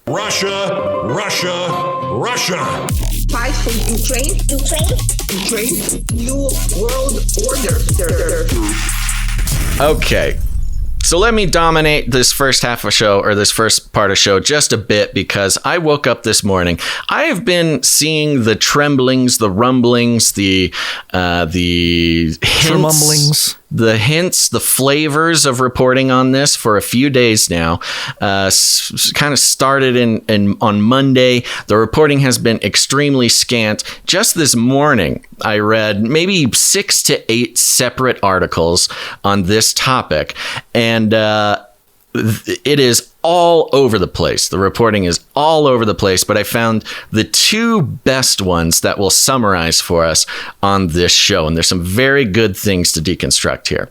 Russia, Russia, Russia. Fight for Ukraine. New world order. Okay. So let me dominate this first half of show, or this first part of show, just a bit, because I woke up this morning. I have been seeing the tremblings, the rumblings, the hints, the flavors of reporting on this for a few days now. Kind of started on Monday. The reporting has been extremely scant. Just this morning, I read maybe 6 to 8 separate articles on this topic, and it is all over the place. The reporting is all over the place, but I found the 2 best ones that will summarize for us on this show. And there's some very good things to deconstruct here.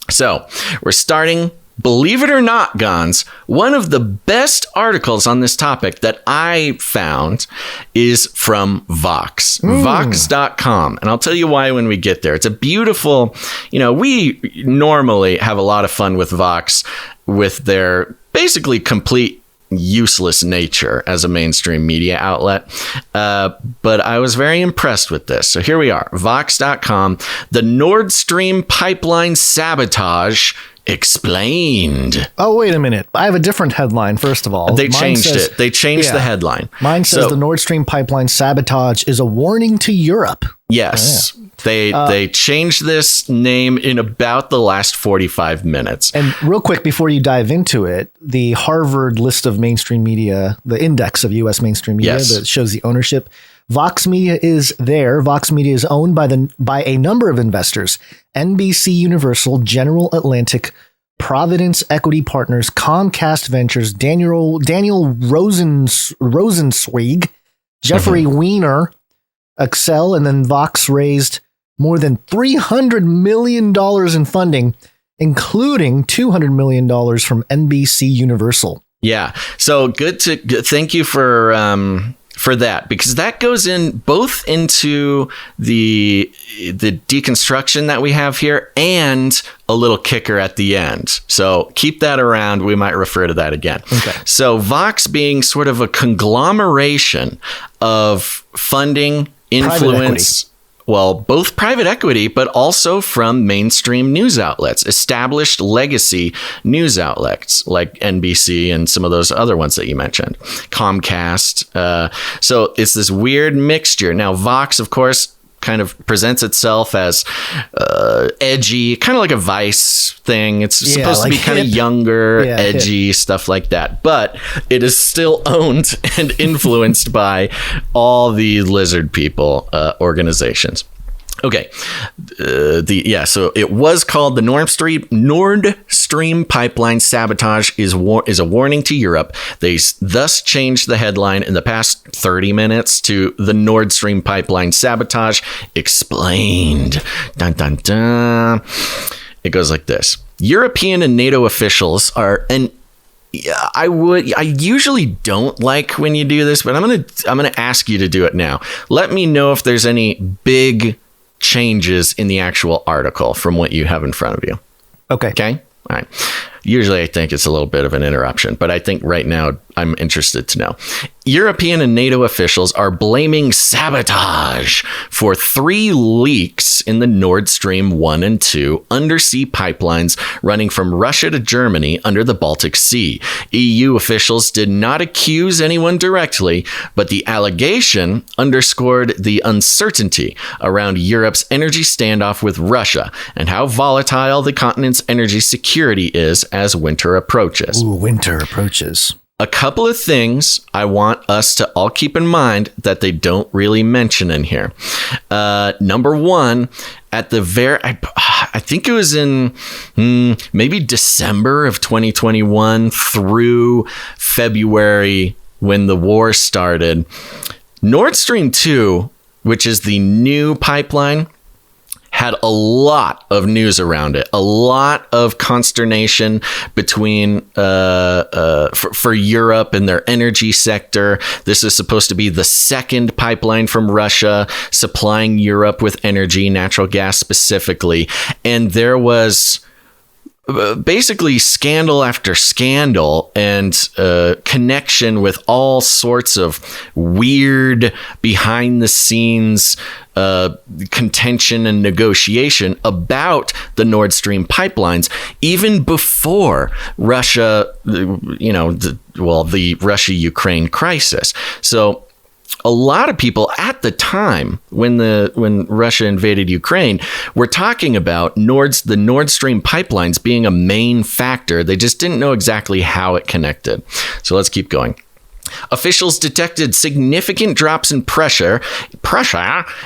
So we're starting, believe it or not, Gons, one of the best articles on this topic that I found is from Vox, Vox.com. And I'll tell you why when we get there. It's a beautiful, we normally have a lot of fun with Vox with their basically complete useless nature as a mainstream media outlet. But I was very impressed with this. So here we are, Vox.com, the Nord Stream pipeline sabotage explained. Oh, wait a minute. I have a different headline, first of all. They changed it. They changed the headline. Mine says the Nord Stream pipeline sabotage is a warning to Europe. Yes. They changed this name in about the last 45 minutes. And real quick, before you dive into it, the Harvard list of mainstream media, the index of U.S. mainstream media that shows the ownership, Vox Media is there. Vox Media is owned by a number of investors: NBC Universal, General Atlantic, Providence Equity Partners, Comcast Ventures, Daniel Rosenzweig, Jeffrey Weiner, Excel, and then Vox raised more than $300 million in funding, including $200 million from NBC Universal. Yeah. So thank you for that, because that goes in both into the deconstruction that we have here and a little kicker at the end. So keep that around. We might refer to that again. Okay. So Vox being sort of a conglomeration of funding, influence, well, both private equity, but also from mainstream news outlets, established legacy news outlets like NBC and some of those other ones that you mentioned, Comcast. So it's this weird mixture. Now, Vox, of course, kind of presents itself as edgy, kind of like a Vice thing. It's supposed to be kind of younger, edgy, stuff like that. But it is still owned and influenced by all the lizard people organizations. Okay. So it was called the Nord Stream pipeline sabotage is a warning to Europe. They thus changed the headline in the past 30 minutes to the Nord Stream pipeline sabotage explained. Dun, dun, dun. It goes like this. European and NATO officials are I usually don't like when you do this, but I'm going to ask you to do it now. Let me know if there's any big changes in the actual article from what you have in front of you. Okay. All right. Usually I think it's a little bit of an interruption, but I think right now I'm interested to know. European and NATO officials are blaming sabotage for 3 leaks in the Nord Stream 1 and 2 undersea pipelines running from Russia to Germany under the Baltic Sea. EU officials did not accuse anyone directly, but the allegation underscored the uncertainty around Europe's energy standoff with Russia and how volatile the continent's energy security is as winter approaches. Ooh, winter approaches. A couple of things I want us to all keep in mind that they don't really mention in here. Number one, at the I think it was in maybe December of 2021 through February when the war started, Nord Stream 2, which is the new pipeline, had a lot of news around it, a lot of consternation between for Europe and their energy sector. This is supposed to be the second pipeline from Russia supplying Europe with energy, natural gas specifically. And there was basically scandal after scandal and connection with all sorts of weird behind the scenes contention and negotiation about the Nord Stream pipelines, even before Russia, the Russia-Ukraine crisis. So a lot of people at the time when Russia invaded Ukraine were talking about the Nord Stream pipelines being a main factor. They just didn't know exactly how it connected. So let's keep going. Officials detected significant drops in pressure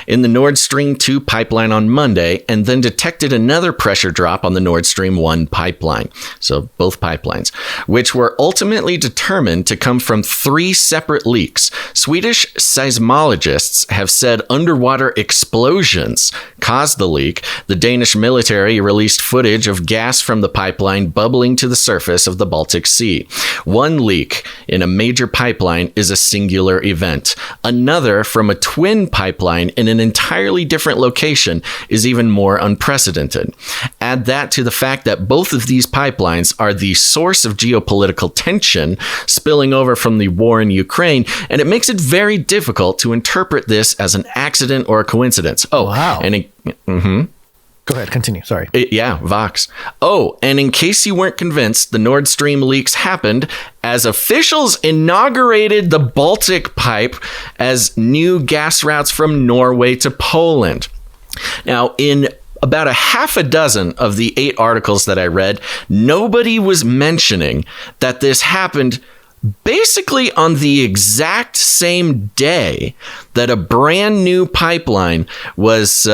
in the Nord Stream 2 pipeline on Monday, and then detected another pressure drop on the Nord Stream 1 pipeline. So both pipelines, which were ultimately determined to come from 3 separate leaks. Swedish seismologists have said underwater explosions caused the leak. The Danish military released footage of gas from the pipeline bubbling to the surface of the Baltic Sea. One leak in a major pipeline is a singular event. Another from a twin pipeline in an entirely different location is even more unprecedented. Add that to the fact that both of these pipelines are the source of geopolitical tension spilling over from the war in Ukraine, and it makes it very difficult to interpret this as an accident or a coincidence. Oh, wow. Go ahead, continue. Sorry. Vox. Oh, and in case you weren't convinced, the Nord Stream leaks happened as officials inaugurated the Baltic pipe as new gas routes from Norway to Poland. Now, in about a half a dozen of the 8 articles that I read, nobody was mentioning that this happened basically on the exact same day that a brand new pipeline was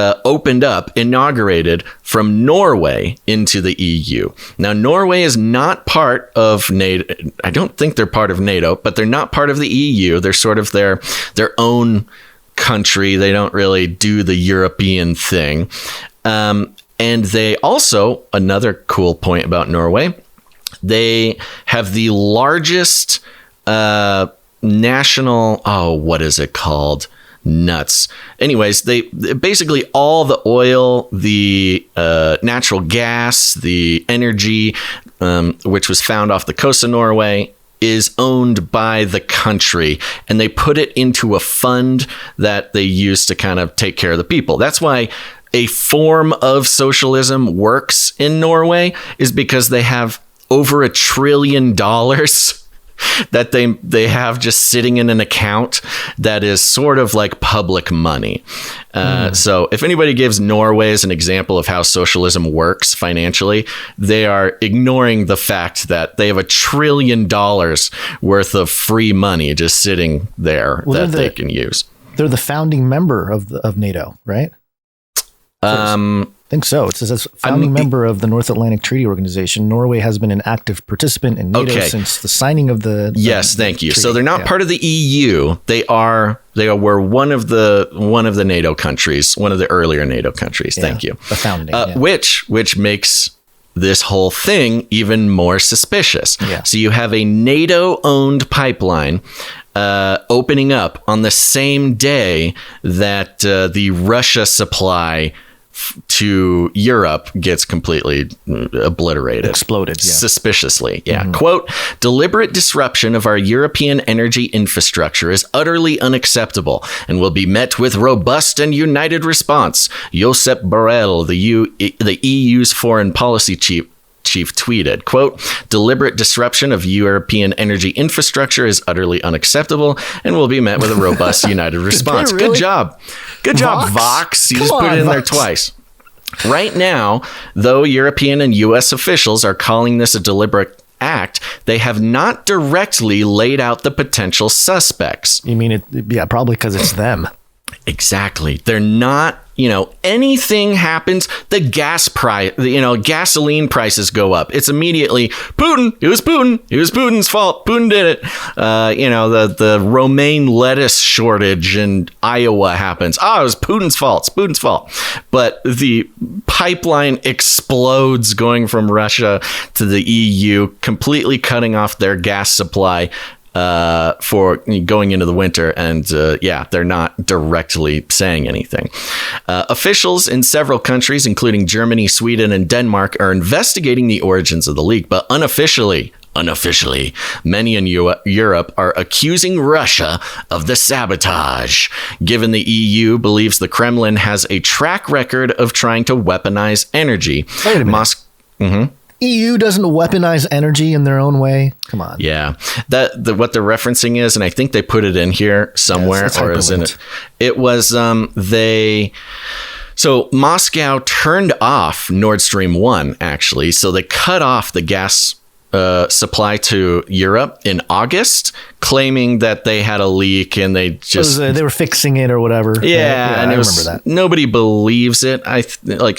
inaugurated from Norway into the EU. Now, Norway is not part of NATO. I don't think they're part of NATO, but they're not part of the EU. They're sort of their own country. They don't really do the European thing. And they also, another cool point about Norway, they have the largest national, what is it called? Nuts. Anyways, they basically all the oil, the natural gas, the energy, which was found off the coast of Norway, is owned by the country, and they put it into a fund that they use to kind of take care of the people. That's why a form of socialism works in Norway, is because they have over $1 trillion that they have just sitting in an account that is sort of like public money. So if anybody gives Norway as an example of how socialism works financially, they are ignoring the fact that they have $1 trillion worth of free money just sitting there that they can use. They're the founding member of NATO, right? I think so. It says as founding member of the North Atlantic Treaty Organization, Norway has been an active participant in NATO since the signing of the Yes, thank you. treaty. So they're not part of the EU. They were one of the NATO countries, one of the earlier NATO countries. Thank you. The founding, which makes this whole thing even more suspicious. Yeah. So you have a NATO-owned pipeline opening up on the same day that the Russia supply to Europe gets completely obliterated. Exploded. Yeah. Suspiciously. Yeah. Quote, deliberate disruption of our European energy infrastructure is utterly unacceptable and will be met with robust and united response. Josep Borrell, the EU's foreign policy chief tweeted, quote, deliberate disruption of European energy infrastructure is utterly unacceptable and will be met with a robust united response. Really? Good job. Good job, Vox. You just put it in there twice. Right now, though European and U.S. officials are calling this a deliberate act, they have not directly laid out the potential suspects. You mean it? Yeah, probably because it's them. Exactly. They're not, anything happens, the gas price, gasoline prices go up. It's immediately Putin. It was Putin. It was Putin's fault. Putin did it. The romaine lettuce shortage in Iowa happens. It was Putin's fault. It's Putin's fault. But the pipeline explodes going from Russia to the EU, completely cutting off their gas supply. for going into the winter. And they're not directly saying anything. Officials in several countries, including Germany, Sweden, and Denmark, are investigating the origins of the leak, but unofficially, many in Europe are accusing Russia of the sabotage, given the EU believes the Kremlin has a track record of trying to weaponize energy. Wait a minute. EU doesn't weaponize energy in their own way? Come on. Yeah. What they're referencing is, and I think they put it in here somewhere, or is in it. It was So Moscow turned off Nord Stream 1, actually. So they cut off the gas supply to Europe in August, claiming that they had a leak and they just they were fixing it or whatever. Yeah, and I it was, remember that. Nobody believes it.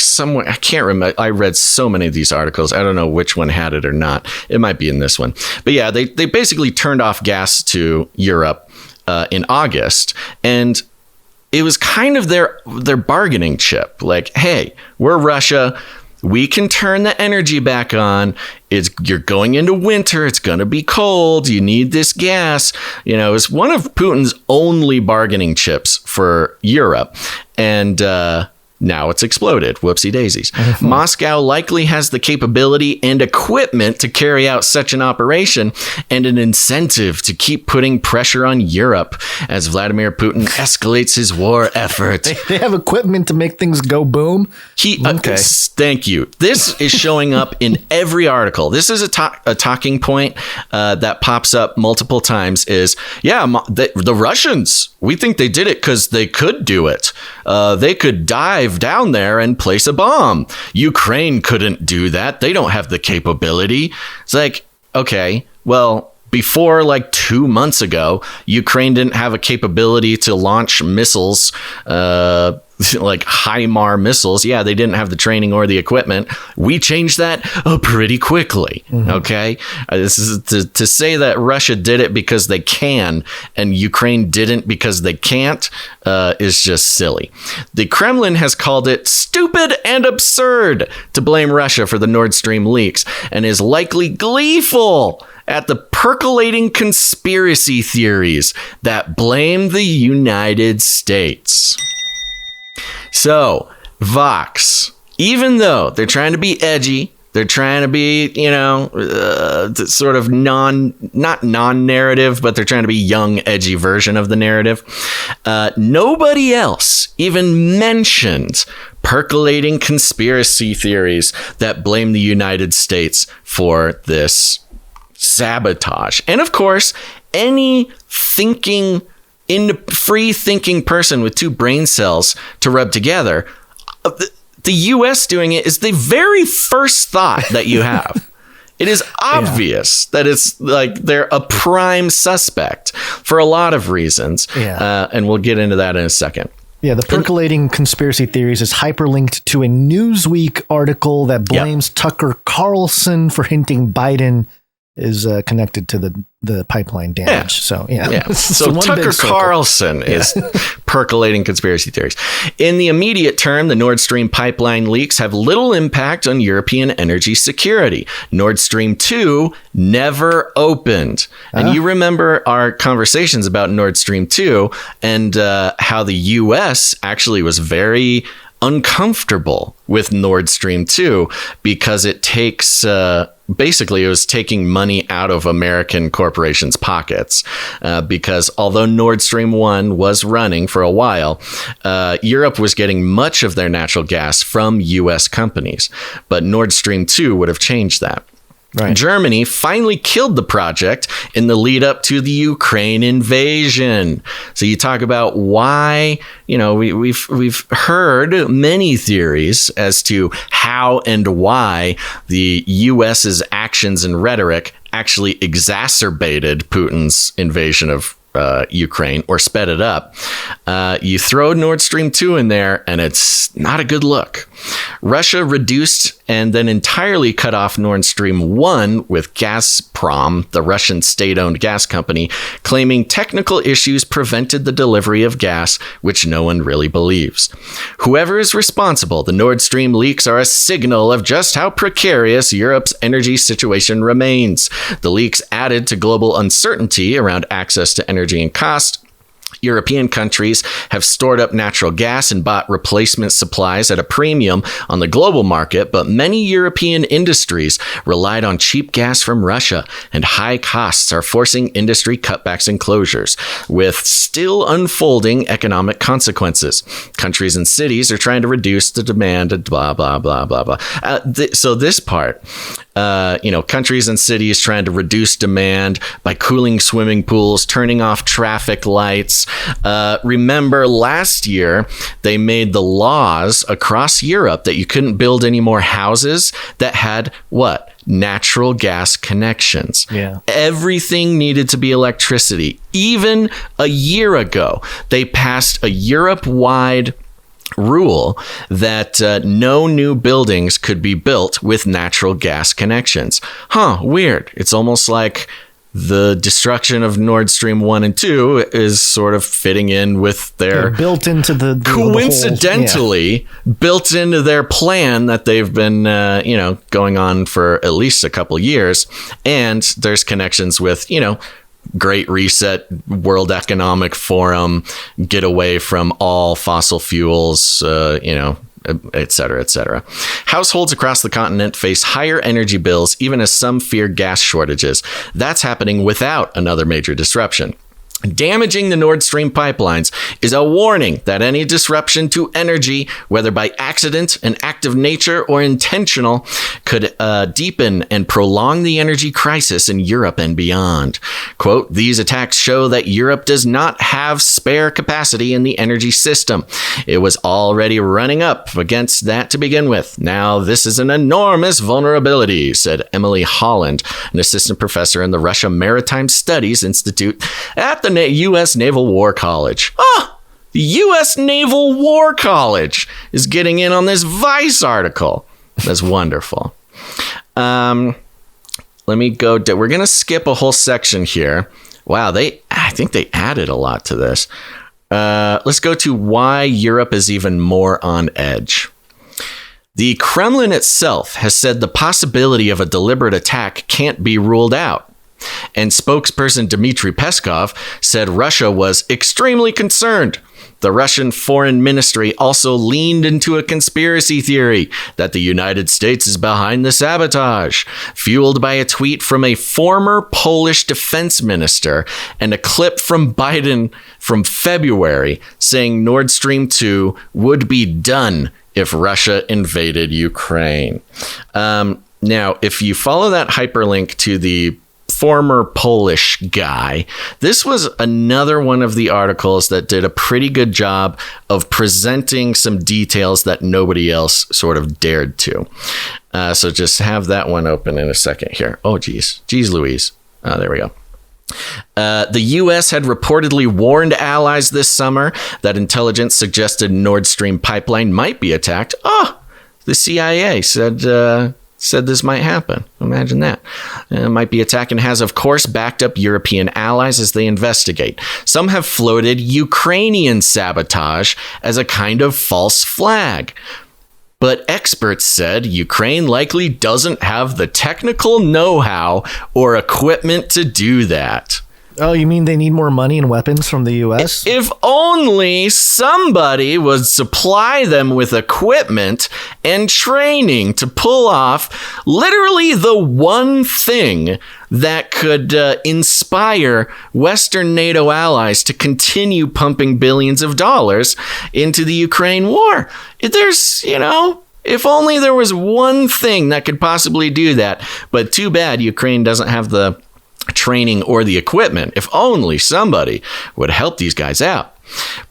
Somewhere, I can't remember. I read so many of these articles. I don't know which one had it or not. It might be in this one. But yeah, they basically turned off gas to Europe in August, and it was kind of their bargaining chip. Like, hey, we're Russia. We can turn the energy back on. You're going into winter. It's going to be cold. You need this gas. It's one of Putin's only bargaining chips for Europe. And now it's exploded. Whoopsie daisies. Moscow likely has the capability and equipment to carry out such an operation, and an incentive to keep putting pressure on Europe as Vladimir Putin escalates his war effort. They have equipment to make things go boom? Okay. Thank you. This is showing up in every article. This is a talking point that pops up multiple times is, the Russians, we think they did it because they could do it. They could dive down there and place a bomb. Ukraine couldn't do that. They don't have the capability. It's like, okay, well, before 2 months ago, Ukraine didn't have a capability to launch missiles, like HIMAR missiles. Yeah, they didn't have the training or the equipment. We changed that pretty quickly. Okay, this is to say that Russia did it because they can and Ukraine didn't because they can't is just silly. The Kremlin has called it stupid and absurd to blame Russia for the Nord Stream leaks, and is likely gleeful at the percolating conspiracy theories that blame the United States. So, Vox, even though they're trying to be edgy, they're trying to be, sort of not non-narrative, but they're trying to be young, edgy version of the narrative. Nobody else even mentioned percolating conspiracy theories that blame the United States for this sabotage. And of course, any free thinking person with two brain cells to rub together, the US doing it is the very first thought that you have. It is obvious that it's like they're a prime suspect for a lot of reasons. And we'll get into that in a second. Yeah, the percolating conspiracy theories is hyperlinked to a Newsweek article that blames Tucker Carlson for hinting Biden is connected to the pipeline damage. So Tucker Carlson is percolating conspiracy theories. In the immediate term, the Nord Stream pipeline leaks have little impact on European energy security. Nord Stream 2 never opened. And you remember our conversations about Nord Stream 2 and how the US actually was very uncomfortable with Nord Stream 2 because it takes basically it was taking money out of American corporations' pockets because although Nord Stream 1 was running for a while, Europe was getting much of their natural gas from US companies, but Nord Stream 2 would have changed that. Right. Germany finally killed the project in the lead up to the Ukraine invasion. So you talk about why, we've heard many theories as to how and why the US's actions and rhetoric actually exacerbated Putin's invasion of Ukraine or sped it up. You throw Nord Stream 2 in there, and it's not a good look. Russia reduced and then entirely cut off Nord Stream 1 with Gazprom, the Russian state-owned gas company, claiming technical issues prevented the delivery of gas, which no one really believes. Whoever is responsible, the Nord Stream leaks are a signal of just how precarious Europe's energy situation remains. The leaks added to global uncertainty around access to energy and cost. European countries have stored up natural gas and bought replacement supplies at a premium on the global market, but many European industries relied on cheap gas from Russia, and high costs are forcing industry cutbacks and closures, with still unfolding economic consequences. Countries and cities are trying to reduce the demand, and blah, blah, blah, blah, blah. So this part, countries and cities trying to reduce demand by cooling swimming pools, turning off traffic lights. Remember last year, they made the laws across Europe that you couldn't build any more houses that had what? Natural gas connections. Yeah. Everything needed to be electricity. Even a year ago, they passed a Europe-wide rule that no new buildings could be built with natural gas connections. Weird. It's almost like the destruction of Nord Stream 1 and 2 is sort of fitting in with their built into the coincidentally built into their plan that they've been going on for at least a couple years. And there's connections with Great Reset, World Economic Forum, get away from all fossil fuels, et cetera, et cetera. Households across the continent face higher energy bills, even as some fear gas shortages. That's happening without another major disruption. Damaging the Nord Stream pipelines is a warning that any disruption to energy, whether by accident, an act of nature, or intentional, could deepen and prolong the energy crisis in Europe and beyond. Quote, these attacks show that Europe does not have spare capacity in the energy system. It was already running up against that to begin with. Now this is an enormous vulnerability, said Emily Holland, an assistant professor in the Russia Maritime Studies Institute at the U.S. Naval War College. The U.S. Naval War College is getting in on this Vice article. That's wonderful. Let me go. We're going to skip a whole section here. Wow, I think they added a lot to this. Let's go to why Europe is even more on edge. The Kremlin itself has said the possibility of a deliberate attack can't be ruled out. And spokesperson Dmitry Peskov said Russia was extremely concerned. The Russian Foreign Ministry also leaned into a conspiracy theory that the United States is behind the sabotage, fueled by a tweet from a former Polish defense minister and a clip from Biden from February saying Nord Stream 2 would be done if Russia invaded Ukraine. Now, if you follow that hyperlink to the former Polish guy, this was another one of the articles that did a pretty good job of presenting some details that nobody else sort of dared to. So just have that one open in a second here. Oh, geez Louise. There we go. The U.S. had reportedly warned allies this summer that intelligence suggested Nord Stream pipeline might be attacked. The CIA said this might happen. Imagine that. It might be attacked and has, of course, backed up European allies as they investigate. Some have floated Ukrainian sabotage as a kind of false flag. But experts said Ukraine likely doesn't have the technical know-how or equipment to do that. Oh, you mean they need more money and weapons from the U.S.? If only somebody would supply them with equipment and training to pull off literally the one thing that could inspire Western NATO allies to continue pumping billions of dollars into the Ukraine war. There's, if only there was one thing that could possibly do that. But too bad Ukraine doesn't have the training or the equipment. If only somebody would help these guys out.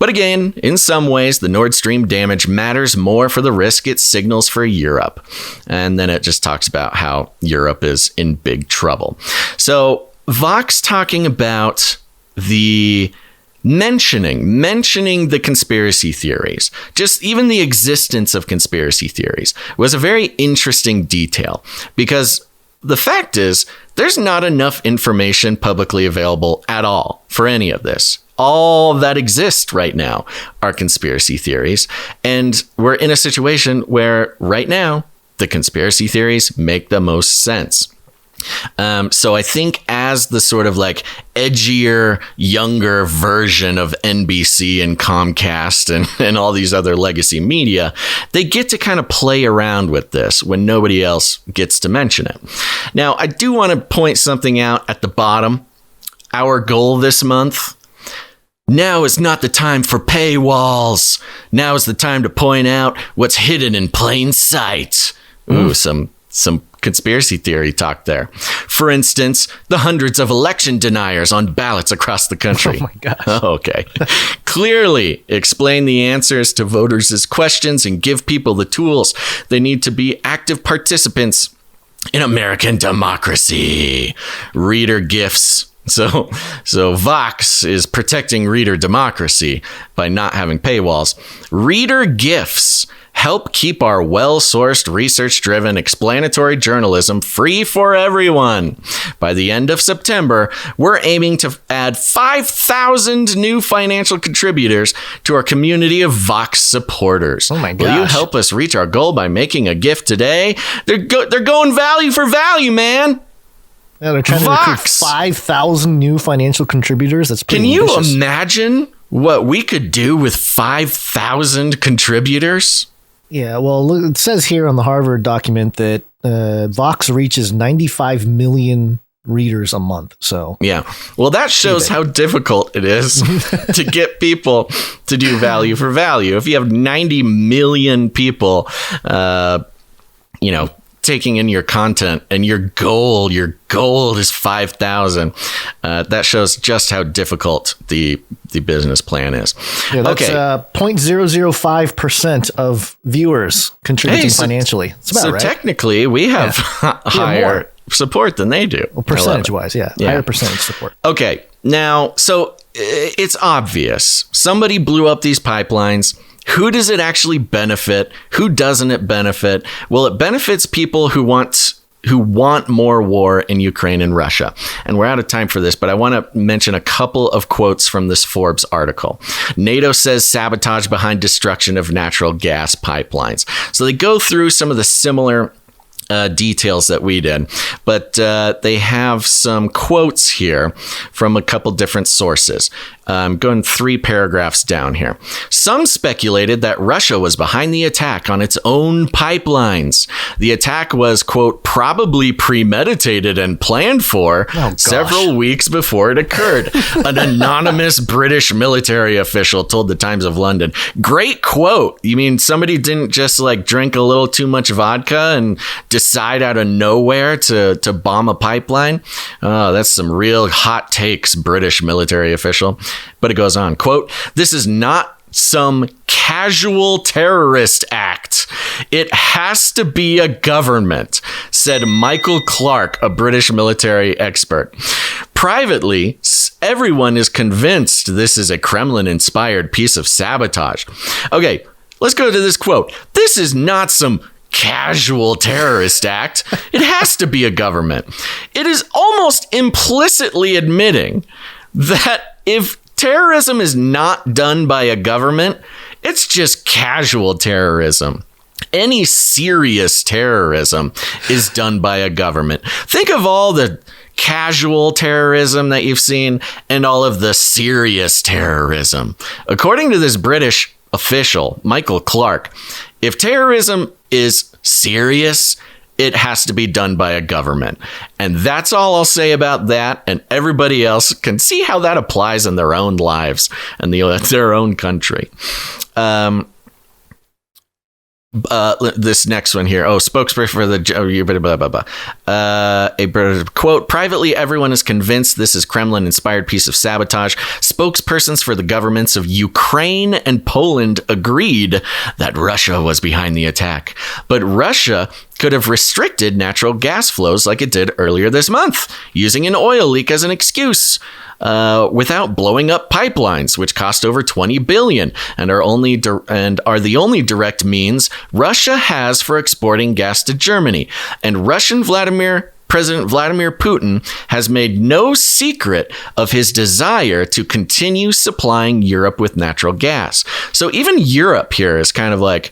But again, in some ways, the Nord Stream damage matters more for the risk it signals for Europe. And then it just talks about how Europe is in big trouble. So Vox talking about the mentioning the conspiracy theories, just even the existence of conspiracy theories, was a very interesting detail, because the fact is there's not enough information publicly available at all for any of this. All that exists right now are conspiracy theories, and we're in a situation where right now the conspiracy theories make the most sense. So I think as the sort of like edgier, younger version of NBC and Comcast and all these other legacy media, they get to kind of play around with this when nobody else gets to mention it. Now, I do want to point something out at the bottom. Our goal this month: now is not the time for paywalls. Now is the time to point out what's hidden in plain sight. Ooh, some conspiracy theory talk there. For instance, the hundreds of election deniers on ballots across the country. Oh my gosh. Okay. Clearly explain the answers to voters' questions and give people the tools they need to be active participants in American democracy. Reader gifts. So Vox is protecting reader democracy by not having paywalls. Reader gifts help keep our well-sourced, research-driven, explanatory journalism free for everyone. By the end of September, we're aiming to add 5,000 new financial contributors to our community of Vox supporters. Oh my gosh. Will you help us reach our goal by making a gift today? They're going value for value, man. Yeah, they're trying to recruit 5,000 new financial contributors. That's pretty ambitious. You imagine what we could do with 5,000 contributors? Yeah, well, look, it says here on the Harvard document that Vox reaches 95 million readers a month. So yeah, well, that shows how difficult it is to get people to do value for value. If you have 90 million people, taking in your content, and your goal is 5,000. That shows just how difficult the business plan is. Yeah, that's 0.005% of viewers contributing financially. That's about right. So technically, we have higher support than they do. Well, percentage-wise, higher percentage support. Okay, now, so it's obvious. Somebody blew up these pipelines. Who does it actually benefit? Who doesn't it benefit? Well, it benefits people who want more war in Ukraine and Russia. And we're out of time for this, but I want to mention a couple of quotes from this Forbes article. NATO says sabotage behind destruction of natural gas pipelines. So they go through some of the similar details that we did, but they have some quotes here from a couple different sources. Going 3 paragraphs down here. Some speculated that Russia was behind the attack on its own pipelines. The attack was, quote, probably premeditated and planned for several weeks before it occurred. An anonymous British military official told the Times of London. Great quote. You mean somebody didn't just like drink a little too much vodka and decide out of nowhere to bomb a pipeline? Oh, that's some real hot takes, British military official. But it goes on, quote, this is not some casual terrorist act. It has to be a government, said Michael Clark, a British military expert. Privately, everyone is convinced this is a Kremlin-inspired piece of sabotage. Okay, let's go to this quote. This is not some casual terrorist act. It has to be a government. It is almost implicitly admitting that if terrorism is not done by a government, it's just casual terrorism. Any serious terrorism is done by a government. Think of all the casual terrorism that you've seen and all of the serious terrorism. According to this British official, Michael Clark, if terrorism is serious, it has to be done by a government. And that's all I'll say about that. And everybody else can see how that applies in their own lives and their own country. This next one here. Spokesperson for the blah, blah, blah. A quote, privately, everyone is convinced this is Kremlin-inspired piece of sabotage. Spokespersons for the governments of Ukraine and Poland agreed that Russia was behind the attack. But Russia could have restricted natural gas flows like it did earlier this month, using an oil leak as an excuse, without blowing up pipelines, which cost over $20 billion and are the only direct means Russia has for exporting gas to Germany. And President Vladimir Putin has made no secret of his desire to continue supplying Europe with natural gas. So even Europe here is kind of like,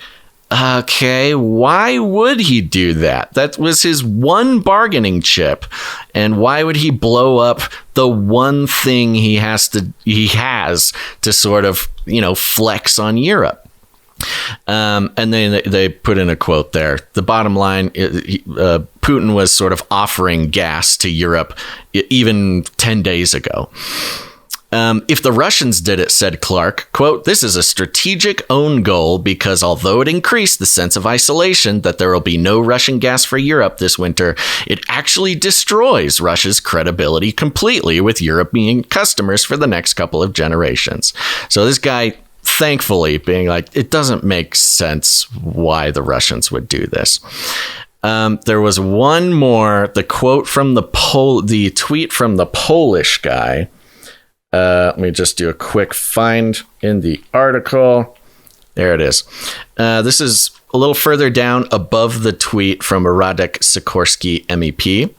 okay, why would he do that? That was his one bargaining chip. And why would he blow up the one thing he has to sort of, flex on Europe? And then they put in a quote there. The bottom line, Putin was sort of offering gas to Europe even 10 days ago. If the Russians did it, said Clark, quote, this is a strategic own goal because although it increased the sense of isolation that there will be no Russian gas for Europe this winter, it actually destroys Russia's credibility completely with European customers for the next couple of generations. So this guy, thankfully, being like, it doesn't make sense why the Russians would do this. There was one more, the quote from the tweet from the Polish guy. Let me just do a quick find in the article. There it is. This is a little further down above the tweet from Radek Sikorski, MEP.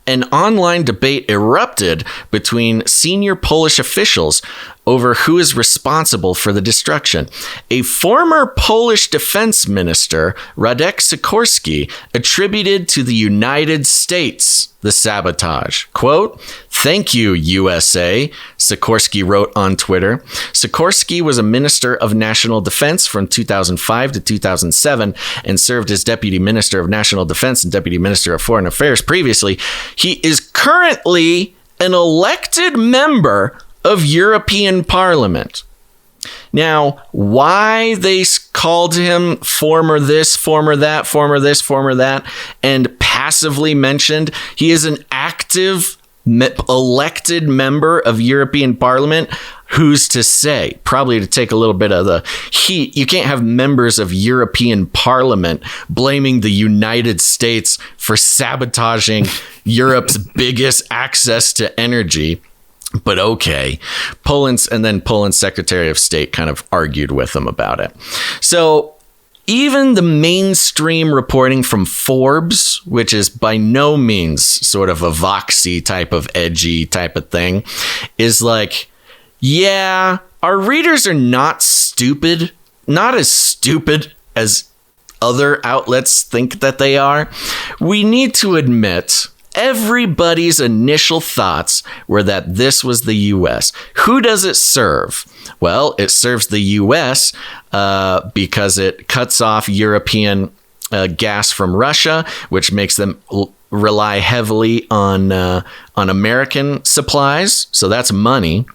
An online debate erupted between senior Polish officials over who is responsible for the destruction. A former Polish defense minister, Radek Sikorski, attributed to the United States the sabotage. Quote, thank you, USA, Sikorski wrote on Twitter. Sikorski was a minister of national defense from 2005 to 2007 and served as deputy minister of national defense and deputy minister of foreign affairs previously. He is currently an elected member of European Parliament. Now, why they called him former this, former that, former this, former that, and passively mentioned he is an active elected member of European Parliament, who's to say? Probably to take a little bit of the heat. You can't have members of European Parliament blaming the United States for sabotaging Europe's biggest access to energy. But okay, Poland's Secretary of State kind of argued with them about it. So even the mainstream reporting from Forbes, which is by no means sort of a voxy type of edgy type of thing, is like, yeah, our readers are not stupid, not as stupid as other outlets think that they are. We need to admit everybody's initial thoughts were that this was the U.S. Who does it serve? Well, it serves the U.S. Because it cuts off European gas from Russia, which makes them rely heavily on American supplies. So that's money.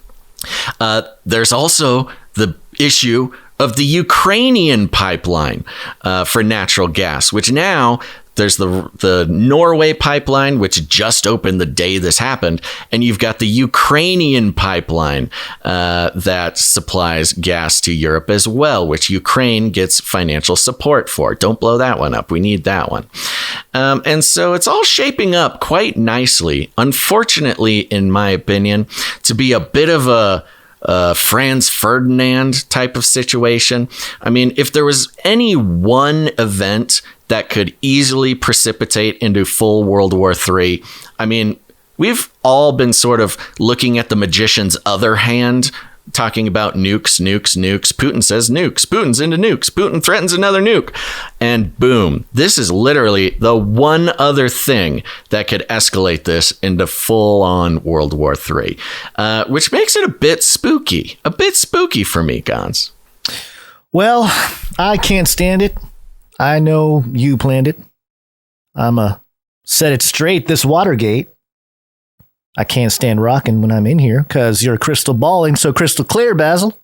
There's also the issue of the Ukrainian pipeline for natural gas, which now there's the Norway pipeline, which just opened the day this happened. And you've got the Ukrainian pipeline that supplies gas to Europe as well, which Ukraine gets financial support for. Don't blow that one up. We need that one. And so it's all shaping up quite nicely, unfortunately, in my opinion, to be a bit of a Franz Ferdinand type of situation. I mean, if there was any one event that could easily precipitate into full World War III, I mean, we've all been sort of looking at the magician's other hand, talking about nukes. Putin says nukes. Putin's into nukes. Putin threatens another nuke. And boom, this is literally the one other thing that could escalate this into full-on World War III, which makes it a bit spooky for me, Gons. Well, I can't stand it. I know you planned it. I'ma set it straight. This Watergate, I can't stand rocking when I'm in here because you're crystal balling so crystal clear, Basil.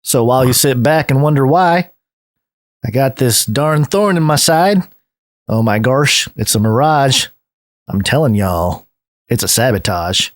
So while you sit back and wonder why, I got this darn thorn in my side. Oh my gosh, it's a mirage. I'm telling y'all, it's a sabotage.